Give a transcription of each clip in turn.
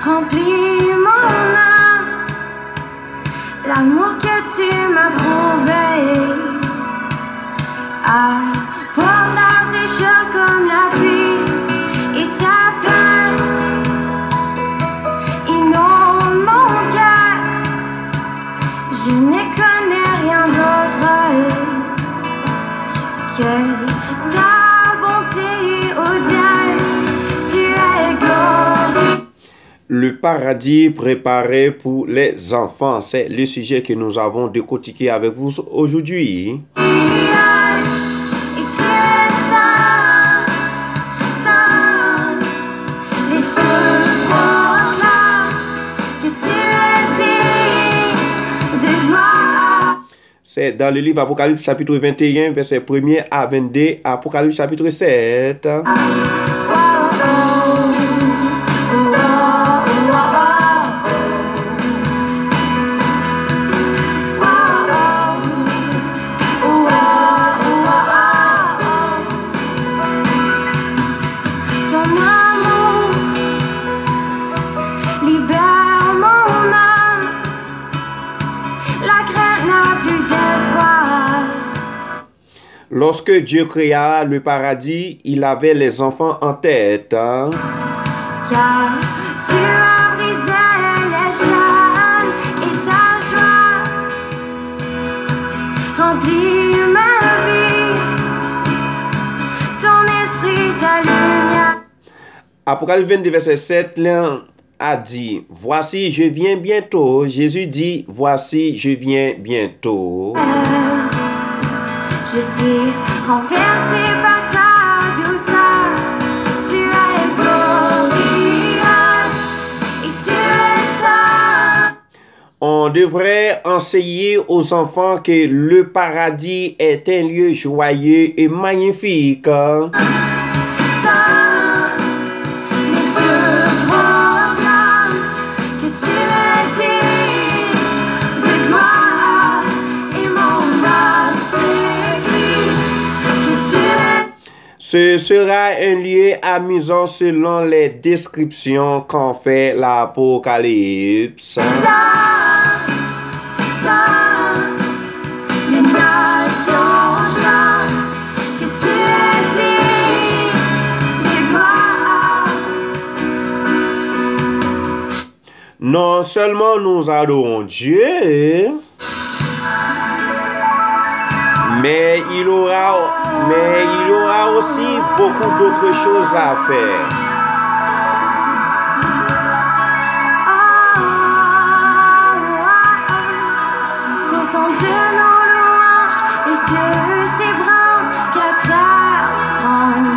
remplis mon âme. L'amour que tu m'as prouvé apporte la fraîcheur comme la pluie et ta paix inonde mon cœur. Je ne connais rien d'autre que ta bonté, oh Dieu, tu es glorieux. Le paradis préparé pour les enfants, c'est le sujet que nous avons décortiqué avec vous aujourd'hui. C'est dans le livre Apocalypse chapitre 21, verset 1er à 22, Apocalypse chapitre 7. Lorsque Dieu créa le paradis, il avait les enfants en tête. Car tu as brisé les chaînes et ta joie remplit ma vie. Ton esprit, ta lumière. Apocalypse 22, verset 7, l'un a dit, voici, je viens bientôt. Jésus dit, voici, je viens bientôt. Je suis renversé par ta douceur. Tu es glorieux et tu es saint. On devrait enseigner aux enfants que le paradis est un lieu joyeux et magnifique. Ce sera un lieu amusant selon les descriptions qu'en fait l'Apocalypse. Les nations chantent que tu es digne de gloire. Non seulement nous adorons Dieu, mais il y aura aussi beaucoup d'autres choses à faire. Qu'au son de nos louanges, les cieux s'ébranlent, que la terre tremble.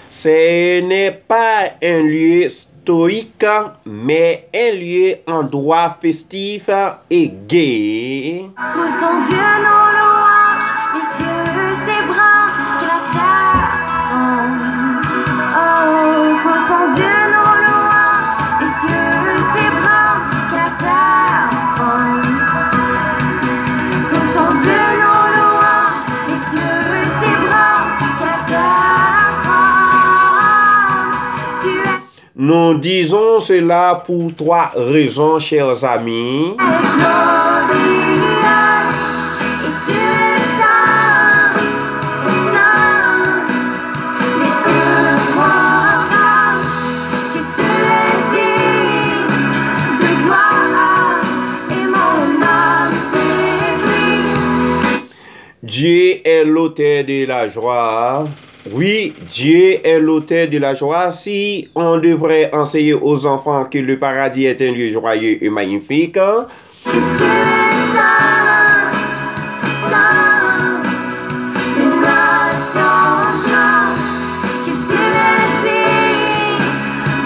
Ce n'est pas un lieu stoïque, mais un lieu endroit festif et gai. Qu'au son de nos louanges, les cieux s'ébranlent, que la terre tremble. Oh, qu'au son de nos louanges, les cieux s'ébranlent, que la terre tremble. Qu'au son de nos louanges, les cieux s'ébranlent, que la terre tremble. Tu es Nous disons cela pour trois raisons, chers amis. glorieux et tu es saint, saint. Les cieux croiront que tu es digne de gloire et mon âme s'ébranle. Dieu est l'auteur de la joie. Oui, Dieu est l'auteur de la joie. Si on devrait enseigner aux enfants que le paradis est un lieu joyeux et magnifique, Que tu es saint, saint. Les nations chantent que tu es digne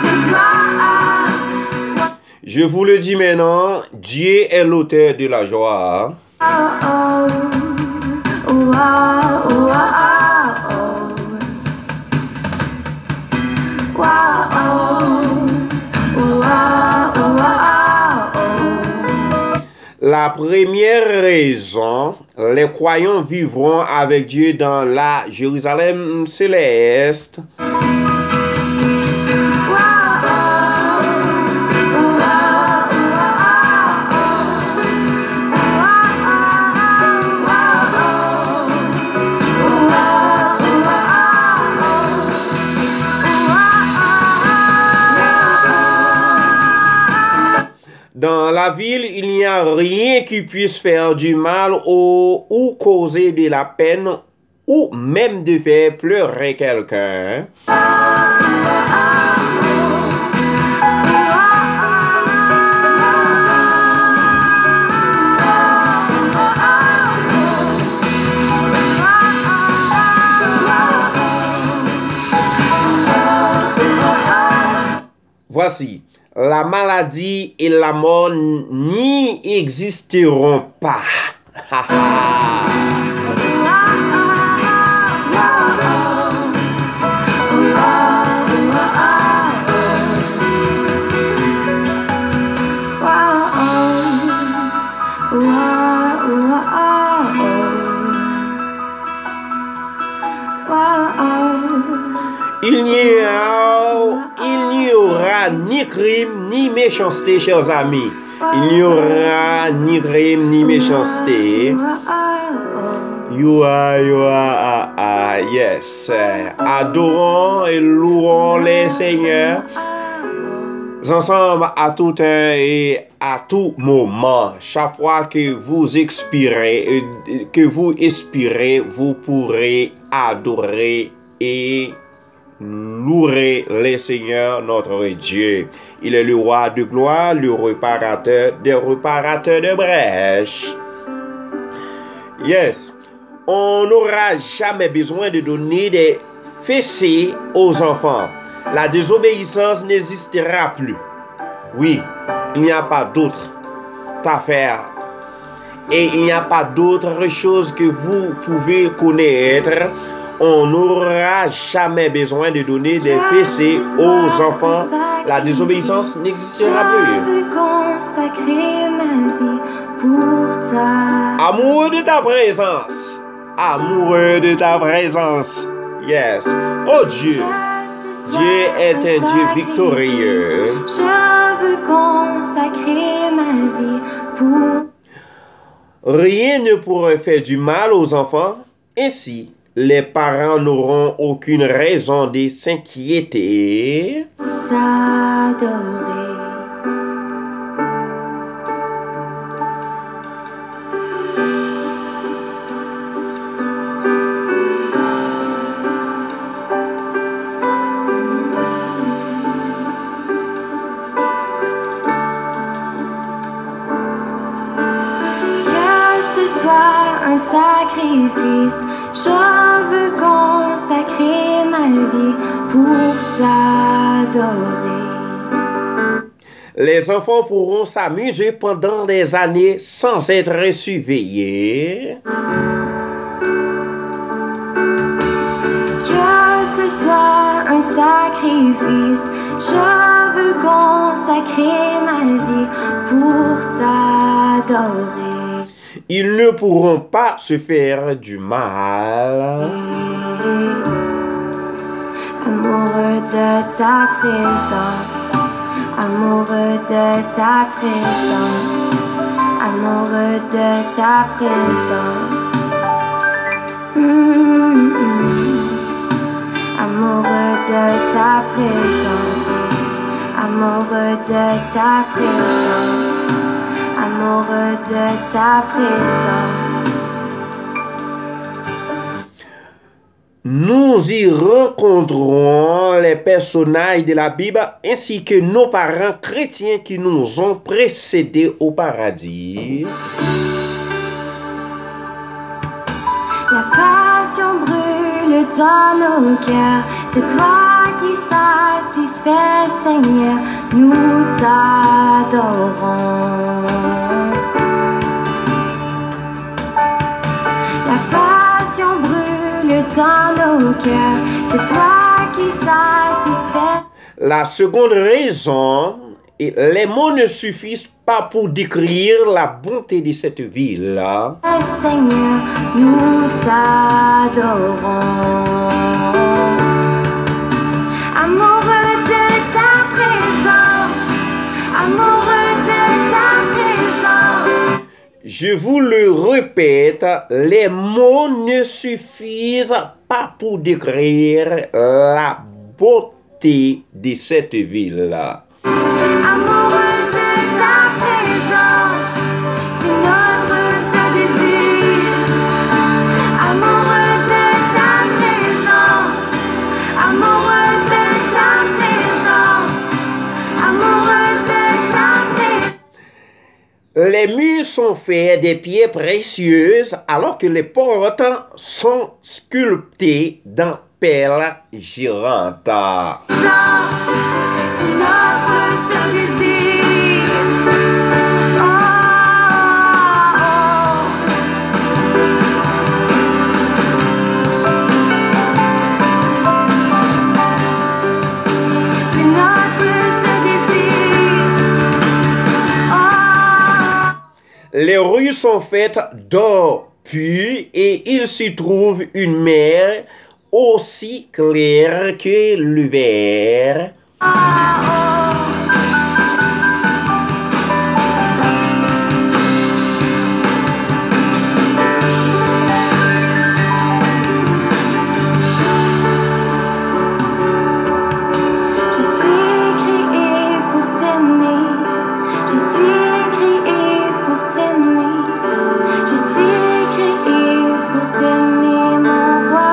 de gloire. je vous le dis maintenant, Dieu est l'auteur de la joie. Oh, oh, oh, oh, oh, oh, oh. La première raison, les croyants vivront avec Dieu dans la Jérusalem céleste. Wow. Dans la ville, il n'y a rien qui puisse faire du mal ou causer de la peine ou même de faire pleurer quelqu'un. Voici, la maladie et la mort n'y existeront pas. Il n'y aura ni crime ni méchanceté, chers amis. Il n'y aura ni crime ni méchanceté. Yes. Adorons et louons les seigneurs ensemble à tout temps et à tout moment. Chaque fois que vous expirez, vous pourrez adorer et louer les seigneurs notre Dieu. Il est le roi de gloire, le réparateur de brèches. Yes. On n'aura jamais besoin de donner des fessées aux enfants. La désobéissance n'existera plus. Oui, il n'y a pas d'autre affaire. Et il n'y a pas d'autre chose que vous pouvez connaître. On n'aura jamais besoin de donner des fessées aux enfants. La désobéissance n'existera plus. Je veux consacrer ma vie pour ta... Amoureux de ta présence. Amoureux de ta présence. Yes. Oh Dieu. Dieu est un Dieu victorieux. Je veux consacrer ma vie pour... Rien ne pourrait faire du mal aux enfants. Ainsi, les parents n'auront aucune raison de s'inquiéter. T'adorer. Un sacrifice, je veux consacrer ma vie pour t'adorer. Les enfants pourront s'amuser pendant des années sans être surveillés. Que ce soit un sacrifice, je veux consacrer ma vie pour t'adorer. Ils ne pourront pas se faire du mal. Amoureux de ta présence, amoureux de ta présence, amoureux de ta présence. Amoureux de ta présence, amoureux de ta présence. Amoureux de ta présence. Nous y rencontrons les personnages de la Bible ainsi que nos parents chrétiens qui nous ont précédés au paradis. La passion brûle dans nos cœurs. C'est toi qui satisfais, Seigneur. Nous t'adorons. La passion brûle dans nos cœurs. C'est toi qui satisfais. La seconde raison, les mots ne suffisent pas pour décrire la bonté de cette ville. Seigneur, nous t'adorons. Amoureux de ta présence, amoureux de ta présence. Je vous le répète, les mots ne suffisent pas pour décrire la beauté de cette ville. Amoureux de ta présence. Les murs sont faits des pierres précieuses alors que les portes sont sculptées dans perles girantes. C'est notre seul désir. Oh, c'est notre seul désir. Oh. Les rues sont faites d'or pur et il s'y trouve une mer aussi claire que le verre. Je suis créé pour t'aimer. Je suis créé pour t'aimer. Je suis créé pour t'aimer, mon roi.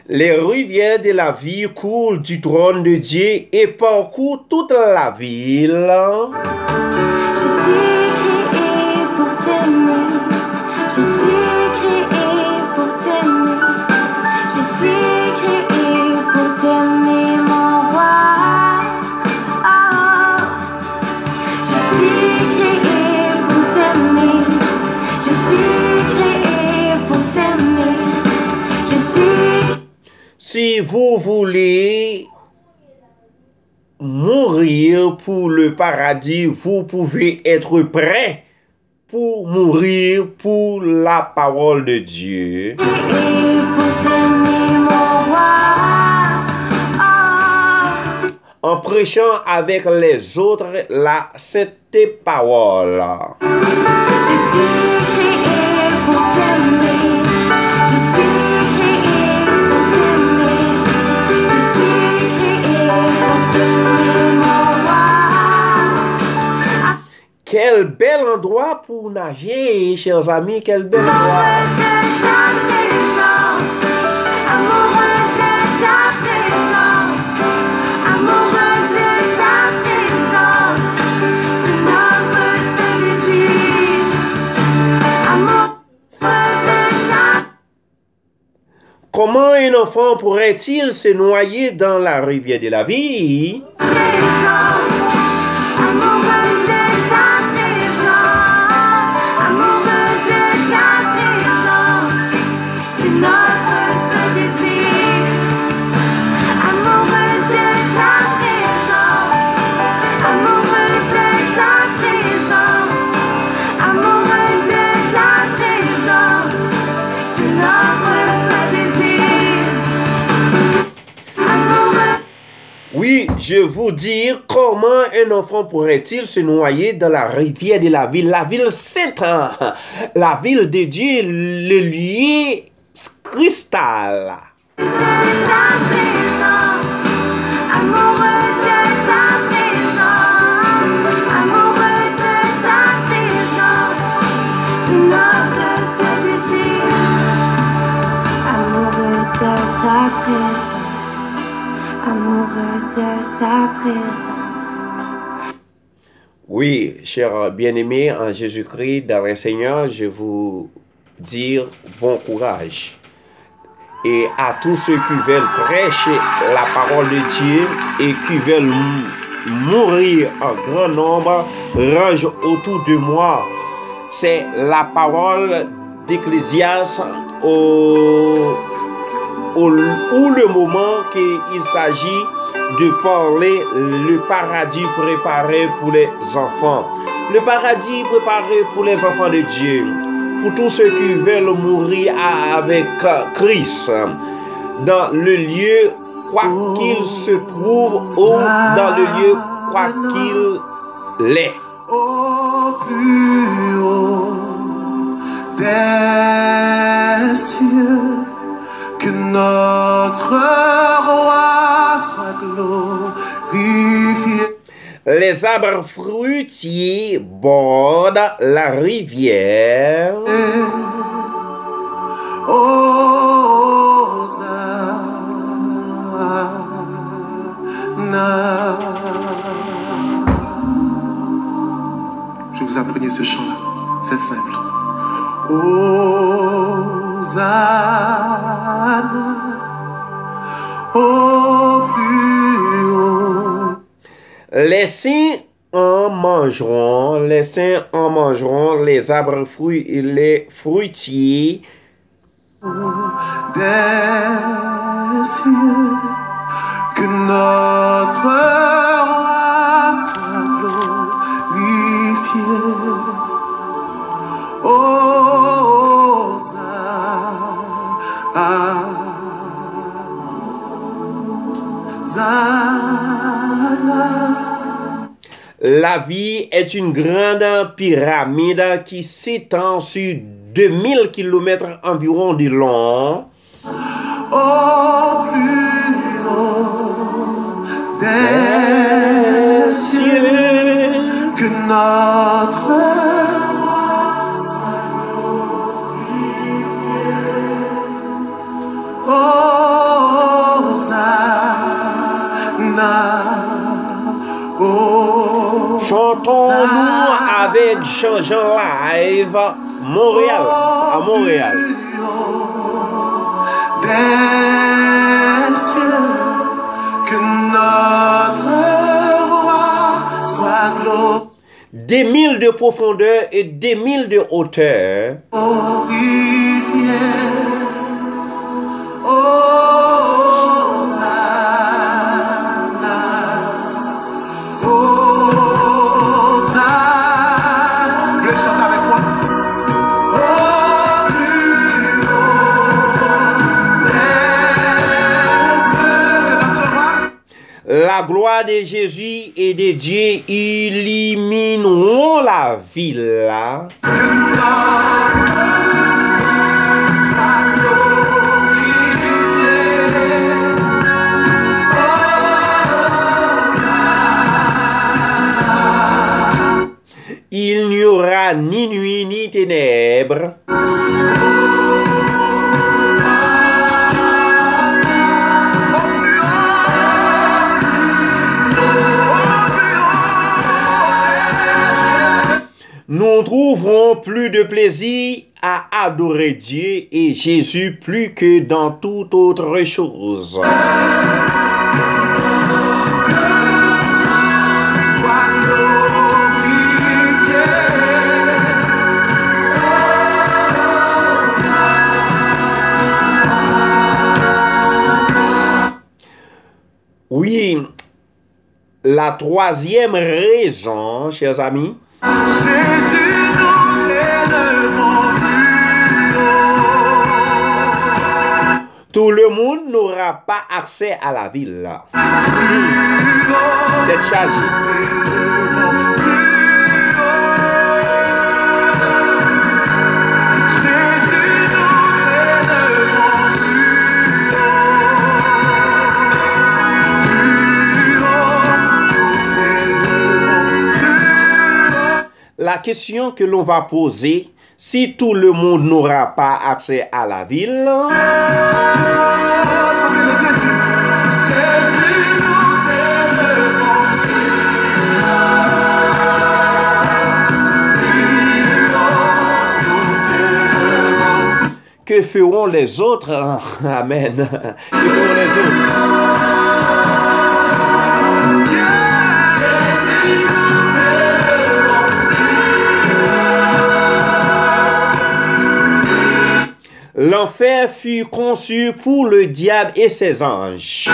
Les rivières de la vie coulent du trône de Dieu et parcourent toute la ville. Je suis créé pour t'aimer. Je suis créé pour t'aimer. Je suis créé pour t'aimer, mon roi. Oh. Je suis créé pour t'aimer. Je suis créé pour t'aimer. Je suis. Si vous voulez mourir pour le paradis, vous pouvez être prêt pour mourir pour la parole de Dieu. Créé pour t'aimer, mon roi. Oh. En prêchant avec les autres la sainte parole. Je suis créé pour t'aimer. Je suis créé pour t'aimer. Je suis créé pour t'aimer, mon roi. Quel bel endroit pour nager, chers amis, quel bel endroit. Amoureux de ta présence. Amoureux de ta présence. C'est notre seul désir. Amoureux de ta Comment un enfant pourrait-il se noyer dans la rivière de la vie? présence. Amoureux de ta présence. Amoureux de ta présence. C'est notre seul désir. Amoureux de ta présence. Amoureux de ta présence. Amoureux de ta présence. C'est notre seul désir. Amoureux. Oui, je vous dire comment un enfant pourrait-il se noyer dans la rivière de la ville sainte, la ville de Dieu, le lieu cristal. De ta présence, amoureux de ta présence, amoureux de ta présence, c'est notre seul désir. Amoureux de ta présence, amoureux de ta présence. Oui, chers bien-aimés en Jésus-Christ, dans le Seigneur, je vous dire bon courage. Et à tous ceux qui veulent prêcher la parole de Dieu et qui veulent mourir en grand nombre, range autour de moi. C'est la parole d'Ecclésiaste ou le moment qu'il s'agit de parler le paradis préparé pour les enfants. Le paradis préparé pour les enfants de Dieu. Pour tous ceux qui veulent mourir avec Christ. Dans le lieu, quoi qu'il se trouve, ou dans le lieu, quoi qu'il l'est. Au plus haut des cieux, que notre roi soit glorifié. Les arbres fruitiers bordent la rivière. Hosanna. appreniez ce chant-là. C'est simple. Hosanna, au plus haut. Les saints en mangeront, les saints en mangeront, les arbres fruits et les fruitiers Des cieux, que notre roi soit glorifié. La vie est une grande pyramide qui s'étend sur 2000 km environ de long. Au plus haut des cieux, que notre roi soit glorifié. Hosanna, Chantons-nous avec Jean-Jean Live, Montréal, à Montréal. Des cieux, que notre roi soit glorifié. Des milles de profondeur et des milles de hauteur. La gloire de Jésus et de Dieu illumineront la ville. Il n'y aura ni nuit ni ténèbres. Nous trouverons plus de plaisir à adorer Dieu et Jésus plus que dans toute autre chose. Oui, la troisième raison, chers amis, Jésus, nous t'élevons plus haut. tout le monde n'aura pas accès à la ville. D'être chargé. La question que l'on va poser, si tout le monde n'aura pas accès à la ville, que feront les autres? Amen. Que feront les autres? L'enfer fut conçu pour le diable et ses anges.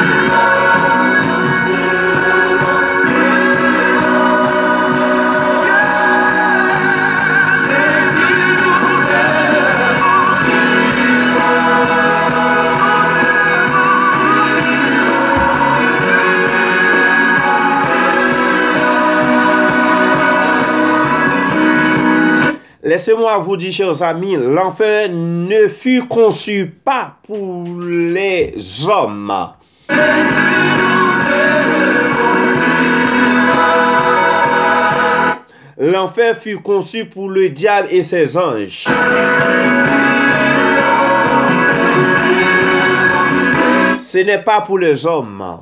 Laissez-moi vous dire, chers amis, l'enfer ne fut conçu pas pour les hommes. L'enfer fut conçu pour le diable et ses anges. Ce n'est pas pour les hommes.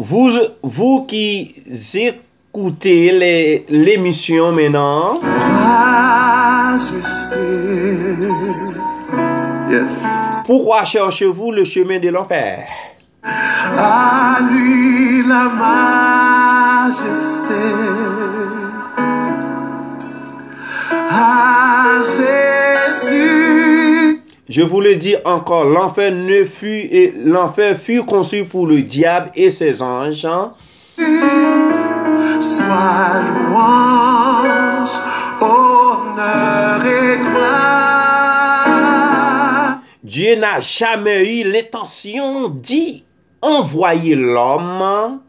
Vous qui écoutez l'émission maintenant, Majesté. Yes. pourquoi cherchez-vous le chemin de l'enfer? À lui la majesté. À Jésus. Je vous le dis encore, l'enfer fut conçu pour le diable et ses anges. Sois louange, honneur et gloire. Dieu n'a jamais eu l'intention d'y envoyer l'homme.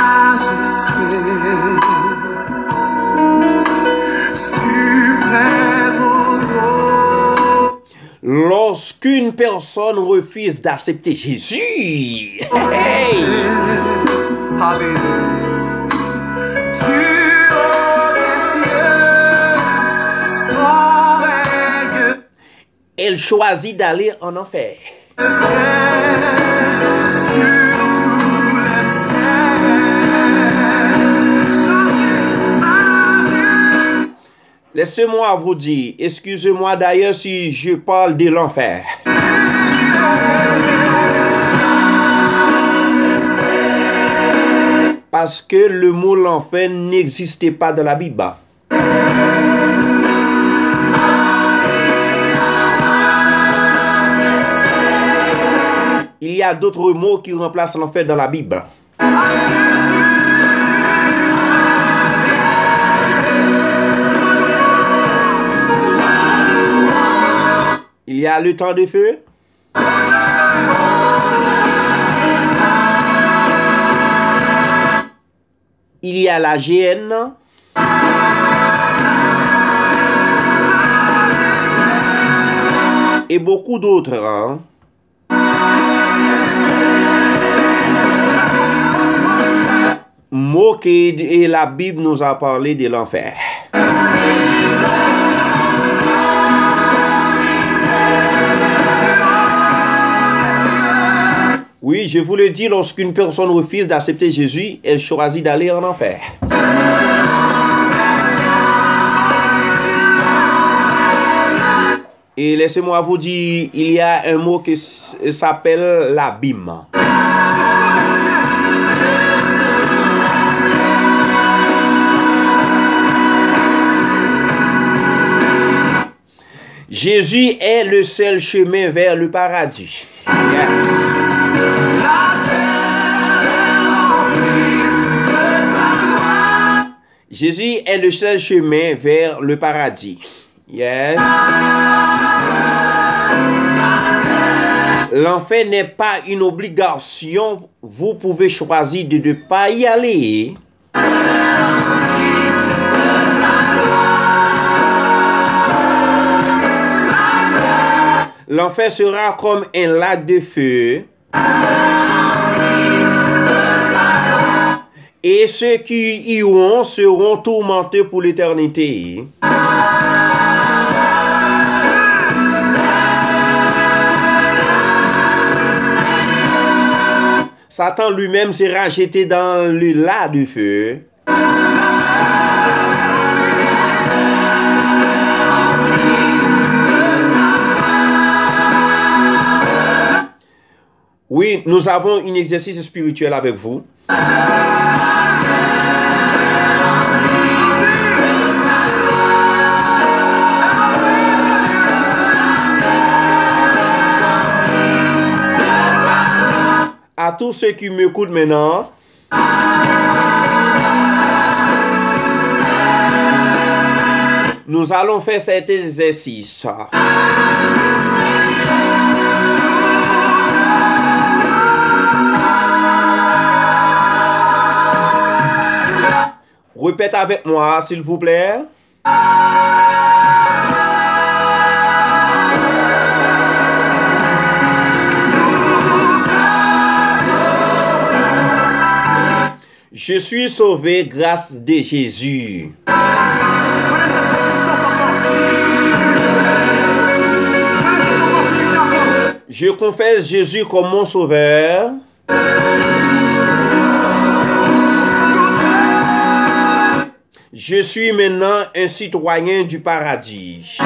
Majesté, suprême autorité. Lorsqu'une personne refuse d'accepter Jésus, hey, Alléluia. Tu haut des cieux, sans règle, elle choisit d'aller en enfer. sur tout le ciel. Chantez ma vie. Laissez-moi vous dire, excusez-moi d'ailleurs si je parle de l'enfer. Parce que le mot l'enfer n'existait pas dans la Bible. Il y a d'autres mots qui remplacent l'enfer dans la Bible. Il y a le temps de feu. Il y a la géhenne. Et beaucoup d'autres. Hein? Mot et la Bible nous a parlé de l'enfer. Oui, je vous le dis, lorsqu'une personne refuse d'accepter Jésus, elle choisit d'aller en enfer. Et laissez-moi vous dire, il y a un mot qui s'appelle l'abîme. Jésus est le seul chemin vers le paradis. Yes. Jésus est le seul chemin vers le paradis. Yes. L'enfer n'est pas une obligation. Vous pouvez choisir de ne pas y aller. L'enfer sera comme un lac de feu. Et ceux qui y iront seront tourmentés pour l'éternité. Satan lui-même sera jeté dans le lac de feu. Oui, nous avons un exercice spirituel avec vous. À tous ceux qui m'écoutent maintenant, nous allons faire cet exercice. Répète avec moi, s'il vous plaît. Je suis sauvé grâce de Jésus. Je confesse Jésus comme mon sauveur. Je suis maintenant un citoyen du paradis.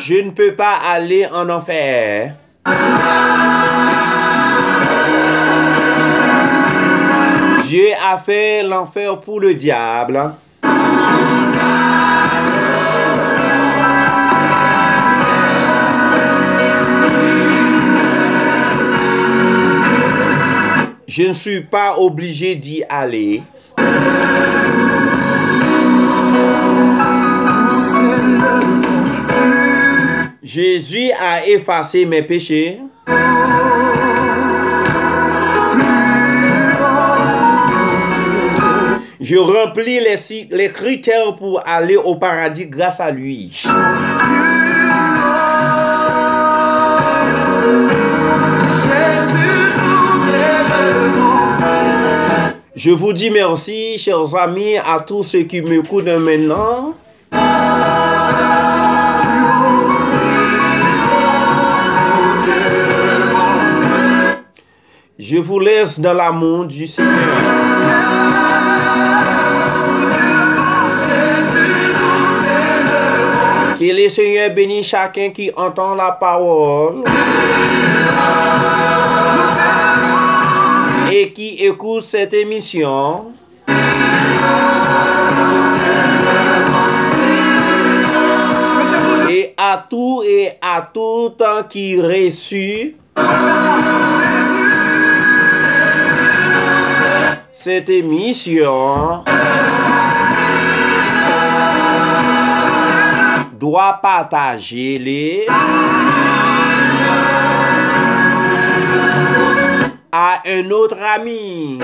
Je ne peux pas aller en enfer. Dieu a fait l'enfer pour le diable. Je ne suis pas obligé d'y aller. Jésus a effacé mes péchés. Je remplis les critères pour aller au paradis grâce à lui. Je vous dis merci, chers amis, à tous ceux qui m'écoutent maintenant. Je vous laisse dans l'amour du Seigneur. Que le Seigneur bénisse chacun qui entend la parole et qui écoute cette émission. Et à tout temps qui reçut cette émission doit partager les à un autre ami.